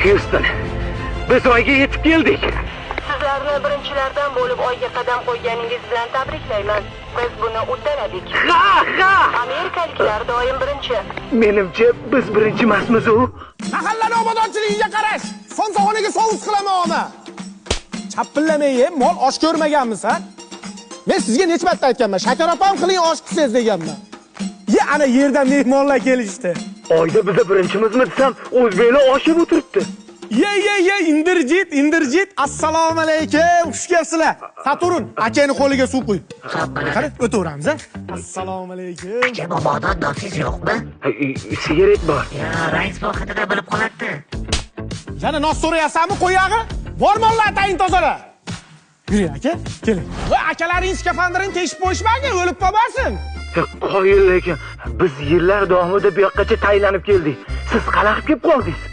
Houston, biz oyga yetib keldik. Sizlarni birinchilardan bo'lib oyga qadam qo'yganingiz bilan tabriklayman. Biz buni uddaladik. Ha! Amerikaliklar doim birinchi. Menimcha biz birinchi emasmiz-ku. Mahallani obodonchiligiga qarash. Somsaxonaga sovus qilaman ona. Chapillamay yeb, mol osh ko'rmaganmisan? Men sizga necha marta aytganman, shakar opam qiling osh qilsangiz deganman. Ana yerdan mehmonlar kelishdi. Oyda biz birinchimizmi desam, o'zbeklar oshib o'tiribdi. Ye, indirjit. Assalomu alaykum. Xush kelibsizlar. Saturn, akani qo'liga suv qo'y. Qani, o'taveramiz, a? Assalomu alaykum. Aka bobodan dotsiz yo'qmi? Sigaret bor. Rais vaqtida bilib qoladi. Yana nos so'rayapsanmi, qo'yag'i? Bormonlar atayin tozala. Yuring aka, keling. Va akalaring skafandrini teshib qo'yishmagin, o'lib qolmasin. Qoyil lekin biz yillar davomida bu yoqqacha taylanib keldik. Siz qalaqib kelib qoldingiz.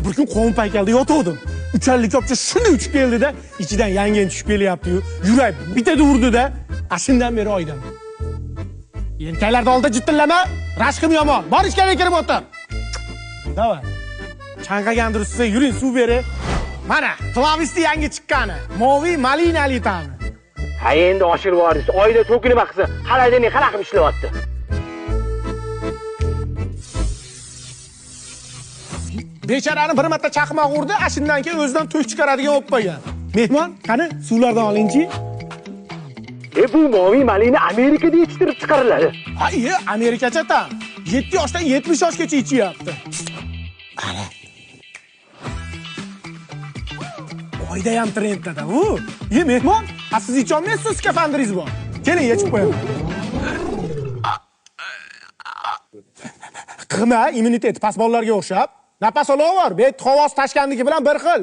Bir kun qovun paykalda yotuvdim. Uchanlik kopcha shunday uchib keldi-da, ichidan yangen tushib kelyapti-yu. Yurak bitada urdi-da, ashundan beri oydan. Yelkalarda oldi jittillama, rashqim yomon. Bor ichkariga kirib o'tir. Davay. Chanqagandir siz yuring suv beri. Mana, klavisti yangi chiqqani. Moviy malinali ta'mi. Ha endi oshirib yuborsiz. Oyda to'kinib qilsa, qalaydan qalaqib ishlayapti. Bechorani bir marta chaqmoq urdi, ashundan keyin o'zidan to'y chiqaradigan bo'lib qolgan. Mehmon, qani suvlardan olingchi. Bu moviy malini Amerikada yetishtirib chiqariladi. Ha, Amerikacha tam. 7 yoshdan 70 yoshgacha ichyapti. Ana. Oyda ham trenddada u. Mehmon, siz icholmaysiz, skafandringiz bor. Keling, yechib qo'yaman. Qima, immunitet past bolalarga o'xshab. Nafas olaver, bet havosi tashkandagi bilan bir xil.